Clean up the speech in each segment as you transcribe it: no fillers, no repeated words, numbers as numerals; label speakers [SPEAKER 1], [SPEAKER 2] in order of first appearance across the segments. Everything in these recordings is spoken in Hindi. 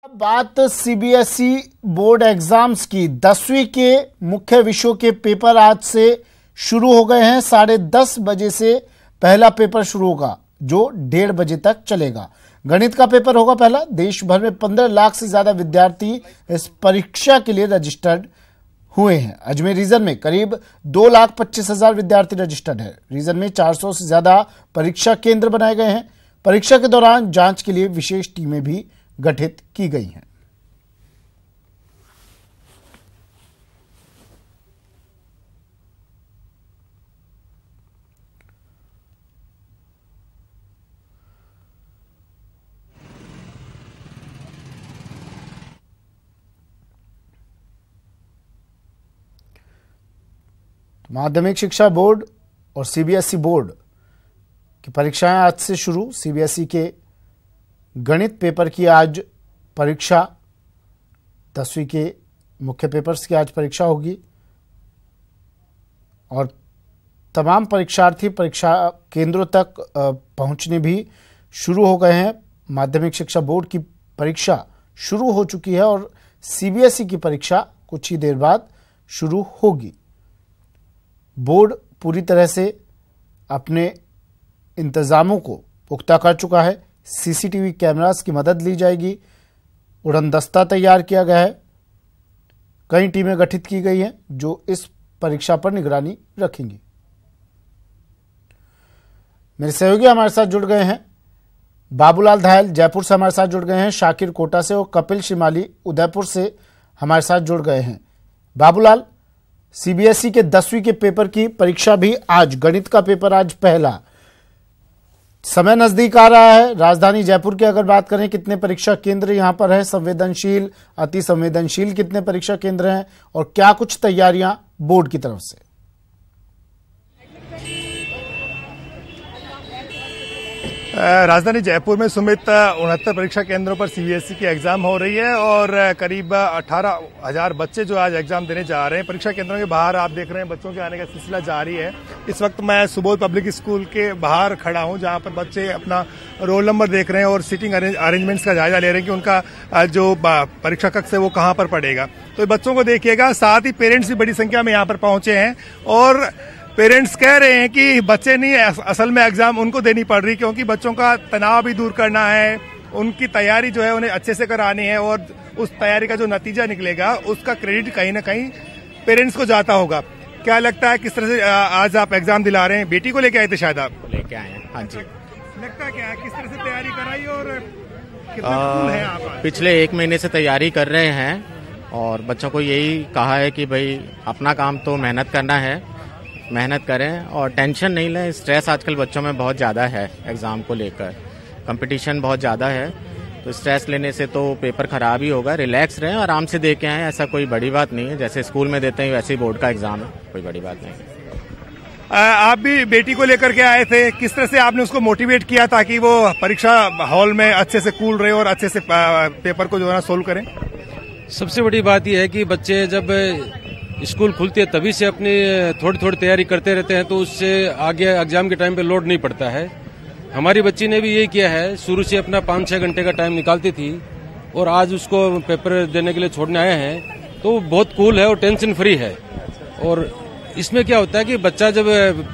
[SPEAKER 1] बात सीबीएसई बोर्ड एग्जाम्स की 10वीं के मुख्य विषयों के पेपर आज से शुरू हो गए हैं। 10:30 बजे से पहला पेपर शुरू होगा जो 1:30 बजे तक चलेगा। गणित का पेपर होगा पहला। देश भर में 15 लाख से ज्यादा विद्यार्थी इस परीक्षा के लिए रजिस्टर्ड हुए हैं। अजमेर रीजन में करीब 2,25,000 विद्यार्थी रजिस्टर्ड है। रीजन में 400 से ज्यादा परीक्षा केंद्र बनाए गए हैं। परीक्षा के दौरान जांच के लिए विशेष टीमें भी गठित की गई हैं। माध्यमिक शिक्षा बोर्ड और सीबीएसई बोर्ड की परीक्षाएं आज से शुरू। सीबीएसई के गणित पेपर की आज परीक्षा, 10वीं के मुख्य पेपर्स की आज परीक्षा होगी और तमाम परीक्षार्थी परीक्षा केंद्रों तक पहुंचने भी शुरू हो गए हैं। माध्यमिक शिक्षा बोर्ड की परीक्षा शुरू हो चुकी है और सीबीएसई की परीक्षा कुछ ही देर बाद शुरू होगी। बोर्ड पूरी तरह से अपने इंतजामों को पुख्ता कर चुका है। सीसीटीवी कैमरास की मदद ली जाएगी। उड़नदस्ता तैयार किया गया है। कई टीमें गठित की गई हैं जो इस परीक्षा पर निगरानी रखेंगी। मेरे सहयोगी हमारे साथ जुड़ गए हैं। बाबूलाल धायल जयपुर से हमारे साथ जुड़ गए हैं। शाकिर कोटा से और कपिल शिमाली उदयपुर से हमारे साथ जुड़ गए हैं। बाबूलाल, सीबीएसई के 10वीं के पेपर की परीक्षा भी आज, गणित का पेपर आज पहला, समय नजदीक आ रहा है। राजधानी जयपुर की अगर बात करें, कितने परीक्षा केंद्र यहां पर है? संवेदनशील, अति संवेदनशील कितने परीक्षा केंद्र हैं और क्या कुछ तैयारियां बोर्ड की तरफ से?
[SPEAKER 2] राजधानी जयपुर में सुमित 69 परीक्षा केंद्रों पर सीबीएसई की एग्जाम हो रही है और करीब 18,000 बच्चे जो आज एग्जाम देने जा रहे हैं। परीक्षा केंद्रों के बाहर आप देख रहे हैं बच्चों के आने का सिलसिला जारी है। इस वक्त मैं सुबोध पब्लिक स्कूल के बाहर खड़ा हूं जहां पर बच्चे अपना रोल नंबर देख रहे हैं और सीटिंग अरेंजमेंट्स का जायजा ले रहे हैं कि उनका जो परीक्षा कक्ष है वो कहां पर पड़ेगा। तो बच्चों को देखिएगा, साथ ही पेरेंट्स भी बड़ी संख्या में यहाँ पर पहुंचे हैं और पेरेंट्स कह रहे हैं कि बच्चे नहीं, असल में एग्जाम उनको देनी पड़ रही क्योंकि बच्चों का तनाव भी दूर करना है, उनकी तैयारी जो है उन्हें अच्छे से करानी है और उस तैयारी का जो नतीजा निकलेगा उसका क्रेडिट कहीं ना कहीं पेरेंट्स को जाता होगा। क्या लगता है किस तरह से आज आप एग्जाम दिला रहे हैं? बेटी को लेके आए थे शायद आप?
[SPEAKER 3] लेके आए हैं, हाँ जी।
[SPEAKER 2] लगता क्या है किस तरह से तैयारी कराई और कितना कूल है आप?
[SPEAKER 3] पिछले 1 महीने से तैयारी कर रहे हैं और बच्चों को यही कहा है कि भाई अपना काम तो मेहनत करना है, मेहनत करें और टेंशन नहीं लें। स्ट्रेस आजकल बच्चों में बहुत ज़्यादा है, एग्ज़ाम को लेकर कंपटीशन बहुत ज़्यादा है, तो स्ट्रेस लेने से तो पेपर ख़राब ही होगा। रिलैक्स रहें, आराम से दे के आएँ, ऐसा कोई बड़ी बात नहीं है। जैसे स्कूल में देते हैं वैसे ही बोर्ड का एग्ज़ाम है, कोई बड़ी बात नहीं।
[SPEAKER 2] आप भी बेटी को लेकर के आए थे, किस तरह से आपने उसको मोटिवेट किया ताकि वो परीक्षा हॉल में अच्छे से कूल रहे और अच्छे से पेपर को जो है ना सोल्व करें?
[SPEAKER 4] सबसे बड़ी बात यह है कि बच्चे जब स्कूल खुलती है तभी से अपनी थोड़ी थोड़ी तैयारी करते रहते हैं तो उससे आगे एग्जाम के टाइम पे लोड नहीं पड़ता है। हमारी बच्ची ने भी यही किया है, शुरू से अपना 5-6 घंटे का टाइम निकालती थी और आज उसको पेपर देने के लिए छोड़ने आए हैं तो बहुत कूल है और टेंशन फ्री है। और इसमें क्या होता है कि बच्चा जब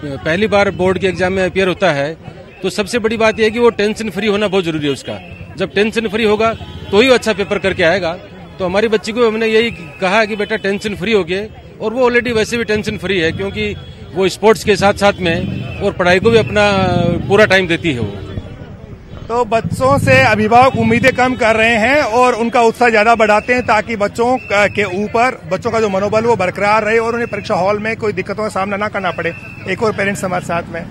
[SPEAKER 4] पहली बार बोर्ड के एग्जाम में अपियर होता है तो सबसे बड़ी बात यह है कि वो टेंशन फ्री होना बहुत जरूरी है उसका। जब टेंशन फ्री होगा तो ही अच्छा पेपर करके आएगा। तो हमारी बच्ची को हमने यही कहा है कि बेटा टेंशन फ्री हो गए, और वो ऑलरेडी वैसे भी टेंशन फ्री है क्योंकि वो स्पोर्ट्स के साथ साथ में और पढ़ाई को भी अपना पूरा टाइम देती है वो।
[SPEAKER 2] तो बच्चों से अभिभावक उम्मीदें कम कर रहे हैं और उनका उत्साह ज्यादा बढ़ाते हैं ताकि बच्चों के ऊपर बच्चों का जो मनोबल वो बरकरार रहे और उन्हें परीक्षा हॉल में कोई दिक्कतों का सामना ना करना पड़े। एक और पेरेंट्स हमारे साथ में।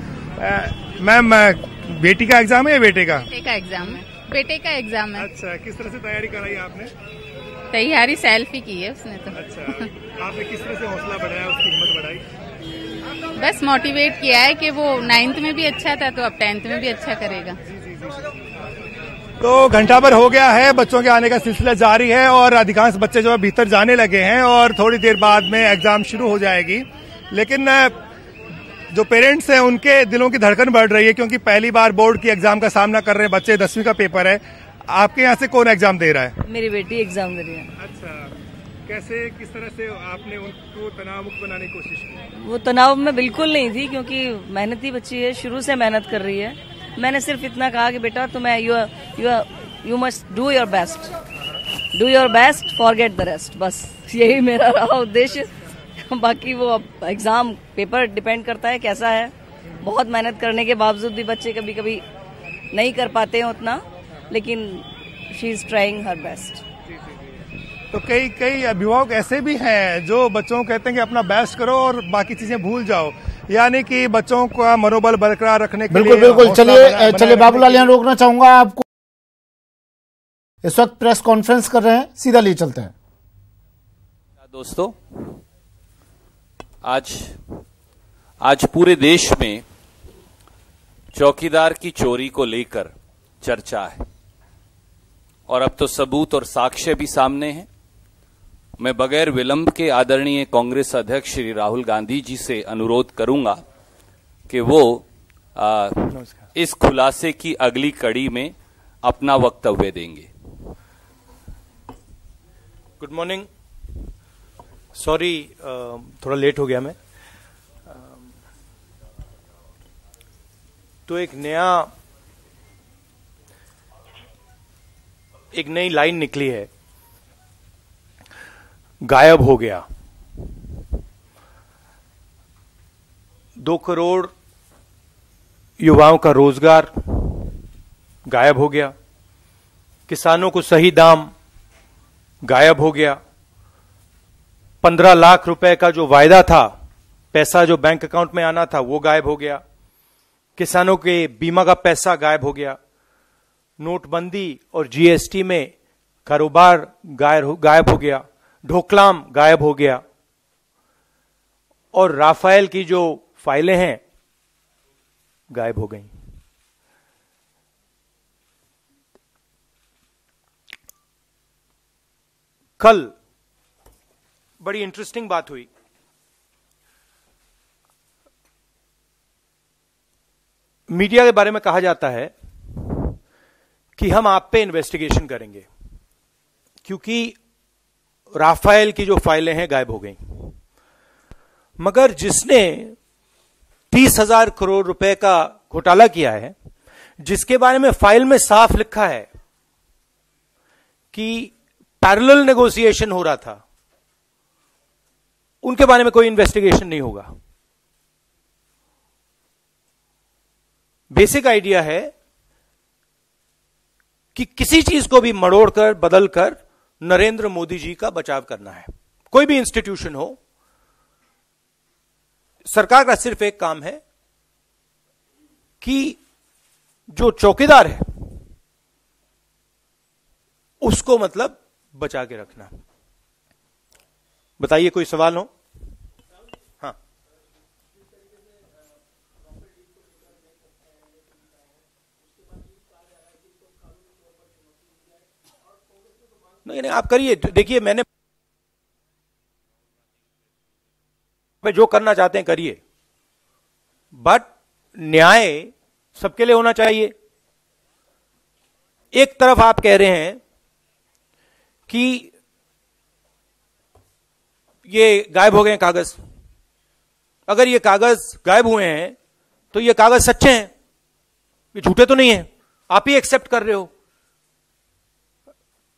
[SPEAKER 2] मैम, बेटी का एग्जाम है या बेटे का?
[SPEAKER 5] बेटे का एग्जाम है। बेटे का एग्जाम है।
[SPEAKER 2] अच्छा, किस तरह से तैयारी कराई आपने?
[SPEAKER 5] तैयारी सेल्फ ही की है उसने तो।
[SPEAKER 2] अच्छा, आपने किस तरह से हौसला बढ़ाया, उसकी हिम्मत बढ़ाई?
[SPEAKER 5] बस मोटिवेट किया है कि वो 9th में भी अच्छा था तो अब 10th में भी अच्छा करेगा।
[SPEAKER 2] तो घंटा भर हो गया है, बच्चों के आने का सिलसिला जारी है और अधिकांश बच्चे जो है भीतर जाने लगे हैं और थोड़ी देर बाद में एग्जाम शुरू हो जाएगी। लेकिन जो पेरेंट्स हैं उनके दिलों की धड़कन बढ़ रही है क्योंकि पहली बार बोर्ड की एग्जाम का सामना कर रहे हैं बच्चे। 10वीं का पेपर है। आपके यहाँ से कौन एग्जाम दे रहा है?
[SPEAKER 6] मेरी बेटी एग्जाम दे रही है।
[SPEAKER 2] अच्छा, कैसे किस तरह से आपने उनको तनाव मुक्त बनाने की कोशिश की?
[SPEAKER 6] वो तनाव में बिल्कुल नहीं थी, क्योंकि मेहनती बच्ची है, शुरू से मेहनत कर रही है। मैंने सिर्फ इतना कहा कि बेटा तुम्हें you must do your best, forget the rest. बस यही मेरा रहा उद्देश्य। बाकी वो एग्जाम पेपर डिपेंड करता है कैसा है। बहुत मेहनत करने के बावजूद भी बच्चे कभी कभी नहीं कर पाते हैं उतना, लेकिन she is trying her best.
[SPEAKER 2] तो कई अभिभावक ऐसे भी हैं जो बच्चों को कहते हैं कि अपना बेस्ट करो और बाकी चीजें भूल जाओ, यानी कि बच्चों का मनोबल बरकरार रखने के लिए।
[SPEAKER 1] बिल्कुल। चलिए बाबूलाल, यहाँ रोकना चाहूंगा आपको। इस वक्त प्रेस कॉन्फ्रेंस कर रहे हैं, सीधा लिए चलते हैं।
[SPEAKER 7] दोस्तों, आज पूरे देश में चौकीदार की चोरी को लेकर चर्चा है और अब तो सबूत और साक्ष्य भी सामने हैं। मैं बगैर विलंब के आदरणीय कांग्रेस अध्यक्ष श्री राहुल गांधी जी से अनुरोध करूंगा कि वो इस खुलासे की अगली कड़ी में अपना वक्तव्य देंगे।
[SPEAKER 8] Good morning. सॉरी, थोड़ा लेट हो गया मैं। तो एक नई लाइन निकली है, गायब हो गया। 2 करोड़ युवाओं का रोजगार गायब हो गया। किसानों को सही दाम गायब हो गया। 15 लाख रुपए का जो वायदा था, पैसा जो बैंक अकाउंट में आना था, वो गायब हो गया। किसानों के बीमा का पैसा गायब हो गया। नोटबंदी और जीएसटी में कारोबार गायब हो गया। ढोकलाम गायब हो गया। और राफेल की जो फाइलें हैं गायब हो गई। कल बड़ी इंटरेस्टिंग बात हुई। मीडिया के बारे में कहा जाता है कि हम आप पे इन्वेस्टिगेशन करेंगे क्योंकि राफेल की जो फाइलें हैं गायब हो गई। मगर जिसने 30,000 करोड़ रुपए का घोटाला किया है, जिसके बारे में फाइल में साफ लिखा है कि पैरेलल नेगोशिएशन हो रहा था, उनके बारे में कोई इन्वेस्टिगेशन नहीं होगा। बेसिक आइडिया है कि किसी चीज को भी मड़ोड़कर बदलकर नरेंद्र मोदी जी का बचाव करना है। कोई भी इंस्टीट्यूशन हो, सरकार का सिर्फ एक काम है कि जो चौकीदार है उसको मतलब बचा के रखना। बताइए, कोई सवाल हो? हाँ, नहीं, आप करिए। देखिए, मैंने जो करना चाहते हैं करिए, बट न्याय सबके लिए होना चाहिए। एक तरफ आप कह रहे हैं कि ये गायब हो गए कागज। अगर ये कागज गायब हुए हैं तो ये कागज सच्चे हैं, ये झूठे तो नहीं हैं। आप ही एक्सेप्ट कर रहे हो,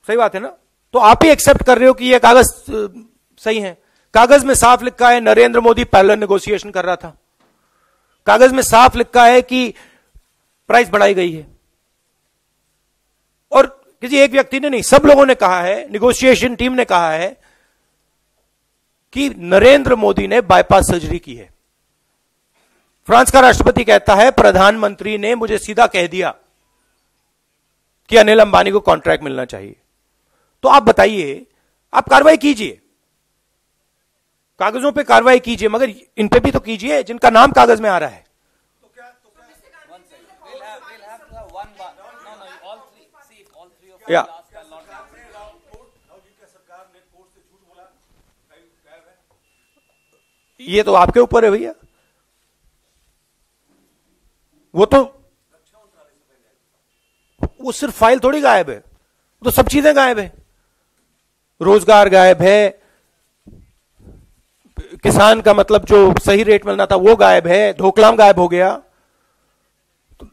[SPEAKER 8] सही बात है ना? तो आप ही एक्सेप्ट कर रहे हो कि ये कागज सही है। कागज में साफ लिखा है नरेंद्र मोदी पैरेलल नेगोशिएशन कर रहा था। कागज में साफ लिखा है कि प्राइस बढ़ाई गई है। और किसी एक व्यक्ति ने नहीं, सब लोगों ने कहा है, नेगोशिएशन टीम ने कहा है कि नरेंद्र मोदी ने बाईपास सर्जरी की है। फ्रांस का राष्ट्रपति कहता है प्रधानमंत्री ने मुझे सीधा कह दिया कि अनिल अंबानी को कॉन्ट्रैक्ट मिलना चाहिए। तो आप बताइए, आप कार्रवाई कीजिए, कागजों पे कार्रवाई कीजिए, मगर इन पे भी तो कीजिए जिनका नाम कागज में आ रहा है। या ये तो आपके ऊपर है भैया। वो सिर्फ फाइल थोड़ी गायब है, तो सब चीजें गायब है। रोजगार गायब है, किसान का मतलब जो सही रेट मिलना था वो गायब है, ढोकलाम गायब हो गया। तो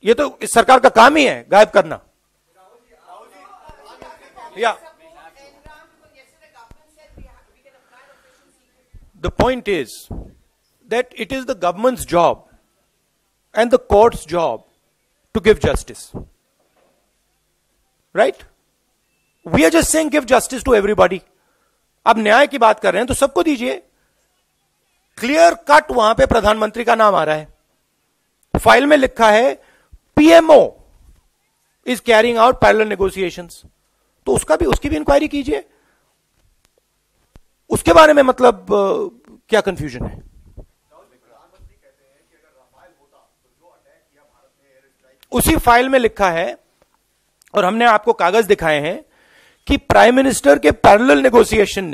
[SPEAKER 8] ये तो इस सरकार का काम ही है गायब करना। या the point is that it is the governments job and the court's job to give justice. Right? We are just saying give justice to everybody. अब न्याय की बात कर रहे हैं तो सबको दीजिए। क्लियर कट वहां पे प्रधानमंत्री का नाम आ रहा है, फाइल में लिखा है PMO is carrying out parallel negotiations, तो उसकी भी इंक्वायरी कीजिए। उसके बारे में मतलब क्या कंफ्यूजन है? उसी फाइल में लिखा है और हमने आपको कागज दिखाए हैं कि प्राइम मिनिस्टर के पैरेलल नेगोशिएशन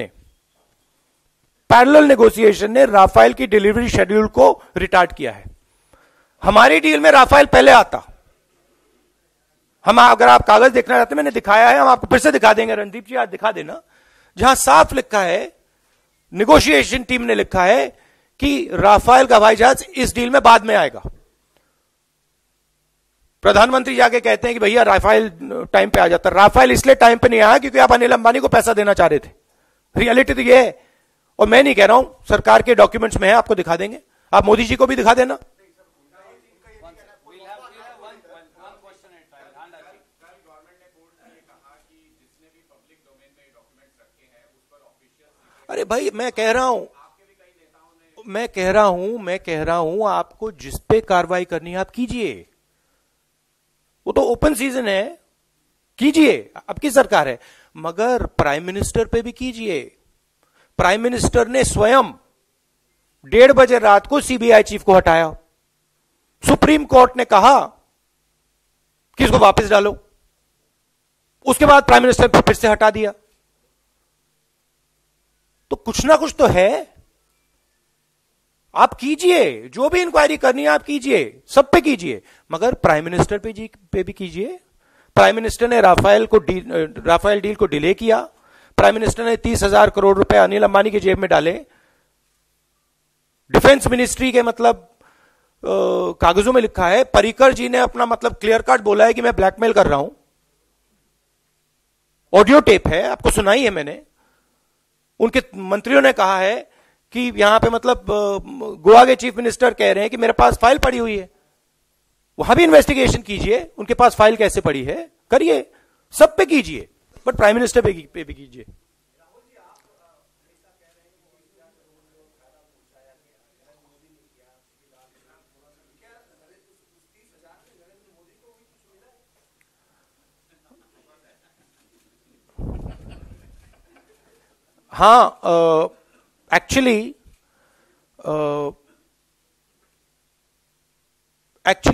[SPEAKER 8] ने राफेल की डिलीवरी शेड्यूल को रिटार्ड किया है। हमारी डील में राफेल पहले आता। हम अगर आप कागज देखना चाहते हैं, मैंने दिखाया है, हम आपको फिर से दिखा देंगे। रणदीप जी आज दिखा देना, जहां साफ लिखा है, नेगोशिएशन टीम ने लिखा है कि राफेल का हवाई जहाज इस डील में बाद में आएगा। प्रधानमंत्री जाके कहते हैं कि भैया राफेल टाइम पे आ जाता। राफेल इसलिए टाइम पे नहीं आया क्योंकि आप अनिल अंबानी को पैसा देना चाह रहे थे। रियलिटी तो ये है, और मैं नहीं कह रहा हूं, सरकार के डॉक्यूमेंट्स में है, आपको दिखा देंगे। आप मोदी जी को भी दिखा देना। अरे भाई मैं कह रहा हूं आपको जिस पे कार्रवाई करनी है आप कीजिए। वो तो ओपन सीजन है, कीजिए, आपकी सरकार है, मगर प्राइम मिनिस्टर पे भी कीजिए। प्राइम मिनिस्टर ने स्वयं 1:30 बजे रात को सीबीआई चीफ को हटाया। सुप्रीम कोर्ट ने कहा कि इसको वापस डालो, उसके बाद प्राइम मिनिस्टर फिर से हटा दिया। तो कुछ ना कुछ तो है, आप कीजिए, जो भी इंक्वायरी करनी है आप कीजिए, सब पे कीजिए, मगर प्राइम मिनिस्टर पे भी कीजिए। प्राइम मिनिस्टर ने राफेल डील को डिले किया। प्राइम मिनिस्टर ने 30,000 करोड़ रुपए अनिल अंबानी की जेब में डाले। डिफेंस मिनिस्ट्री के मतलब कागजों में लिखा है, पर्रिकर जी ने अपना मतलब क्लियर कट बोला है कि मैं ब्लैकमेल कर रहा हूं। ऑडियो टेप है, आपको सुनाई है मैंने। उनके मंत्रियों ने कहा है कि यहां पे मतलब गोवा के चीफ मिनिस्टर कह रहे हैं कि मेरे पास फाइल पड़ी हुई है। वहां भी इन्वेस्टिगेशन कीजिए, उनके पास फाइल कैसे पड़ी है, करिए, सब पे कीजिए, बट प्राइम मिनिस्टर पे भी कीजिए। हाँ, एक्चुअली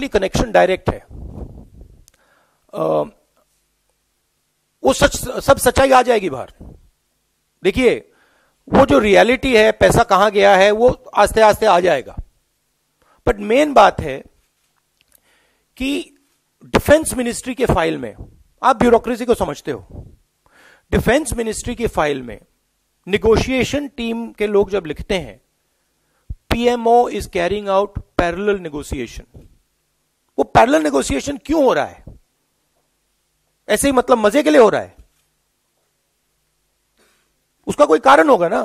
[SPEAKER 8] कनेक्शन डायरेक्ट है। वो सब सच्चाई आ जाएगी बाहर। देखिए, वो जो रियलिटी है, पैसा कहां गया है, वो आस्ते आस्ते आ जाएगा। बट मेन बात है कि डिफेंस मिनिस्ट्री के फाइल में, आप ब्यूरोक्रेसी को समझते हो, डिफेंस मिनिस्ट्री की फाइल में निगोशिएशन टीम के लोग जब लिखते हैं PMO is carrying out parallel negotiation, वो पैरेलल नेगोशिएशन क्यों हो रहा है? ऐसे ही मतलब मजे के लिए हो रहा है? उसका कोई कारण होगा ना,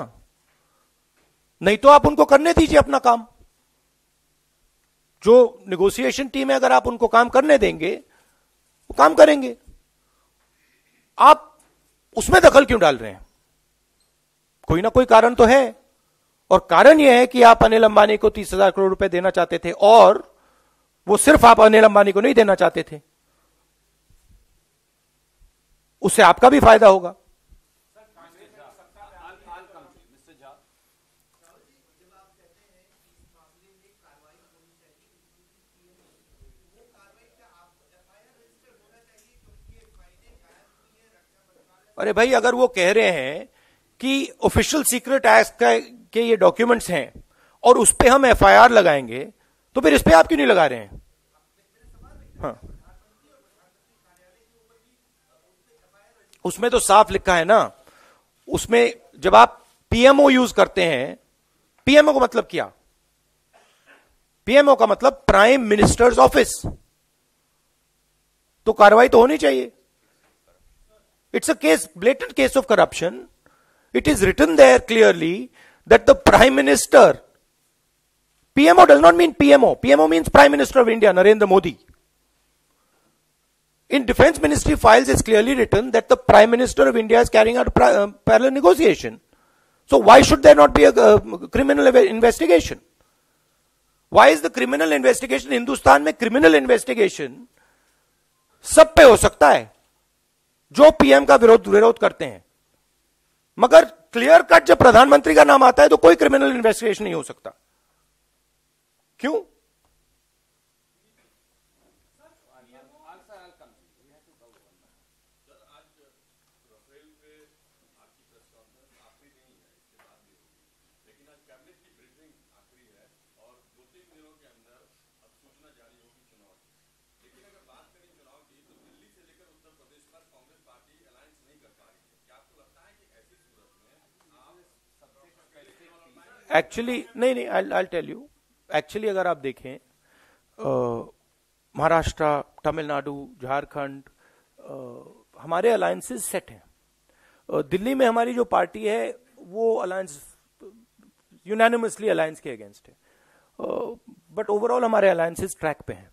[SPEAKER 8] नहीं तो आप उनको करने दीजिए अपना काम। जो नेगोशिएशन टीम है, अगर आप उनको काम करने देंगे वो काम करेंगे। आप उसमें दखल क्यों डाल रहे हैं? कोई ना कोई कारण तो है, और कारण यह है कि आप अनिल अंबानी को 30,000 करोड़ रुपए देना चाहते थे, और वो सिर्फ आप अनिल अंबानी को नहीं देना चाहते थे, उससे आपका भी फायदा होगा। अरे भाई, अगर वो कह रहे हैं कि ऑफिशियल सीक्रेट एक्ट के ये डॉक्यूमेंट्स हैं और उस पे हम एफआईआर लगाएंगे, तो फिर इस पे आप क्यों नहीं लगा रहे हैं? हाँ, उसमें तो साफ लिखा है ना, उसमें जब आप पीएमओ यूज करते हैं, पीएमओ का मतलब क्या? पीएमओ का मतलब प्राइम मिनिस्टर्स ऑफिस, तो कार्रवाई तो होनी चाहिए। It's a case, blatant case of corruption. It is written there clearly that the Prime Minister, PMO does not mean PMO. PMO means Prime Minister of India, Narendra Modi. In Defense Ministry files, it's clearly written that the Prime Minister of India is carrying out parallel negotiation. So why should there not be a criminal investigation? Why is the criminal investigation, Hindustan में criminal investigation सब पे हो सकता है जो पीएम का विरोध करते हैं, मगर क्लियर कट जब प्रधानमंत्री का नाम आता है तो कोई क्रिमिनल इन्वेस्टिगेशन नहीं हो सकता। क्यों? एक्चुअली नहीं, I'll tell you. एक्चुअली अगर आप देखें, महाराष्ट्र, तमिलनाडु, झारखंड, हमारे अलायंसेस सेट हैं। दिल्ली में हमारी जो पार्टी है वो अलायंस यूनानिमसली अलायंस के अगेंस्ट है, बट ओवरऑल हमारे अलायंसेस ट्रैक पे हैं।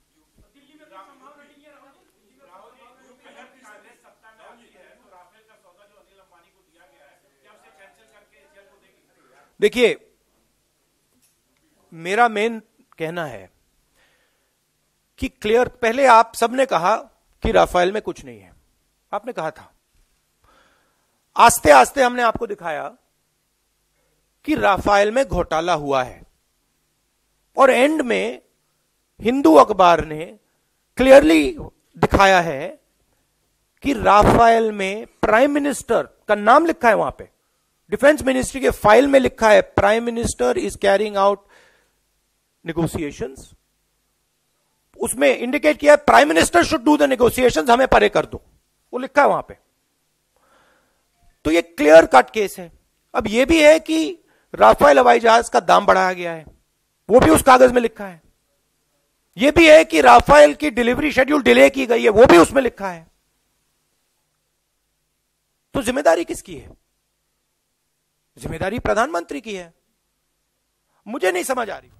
[SPEAKER 8] देखिए, मेरा मेन कहना है कि क्लियर, पहले आप सबने कहा कि राफेल में कुछ नहीं है, आपने कहा था। आस्ते आस्ते हमने आपको दिखाया कि राफेल में घोटाला हुआ है, और एंड में हिंदू अखबार ने क्लियरली दिखाया है कि राफेल में प्राइम मिनिस्टर का नाम लिखा है, वहां पे डिफेंस मिनिस्ट्री के फाइल में लिखा है, prime minister is carrying out negotiations. उसमें इंडिकेट किया है prime minister should do the negotiations, हमें परे कर दो, वो लिखा है वहां पे। तो ये क्लियर कट केस है। अब ये भी है कि राफेल हवाई जहाज का दाम बढ़ाया गया है, वो भी उस कागज में लिखा है। ये भी है कि राफेल की डिलीवरी शेड्यूल डिले की गई है, वो भी उसमें लिखा है। तो जिम्मेदारी किसकी है? जिम्मेदारी प्रधानमंत्री की है। मुझे नहीं समझ आ रही।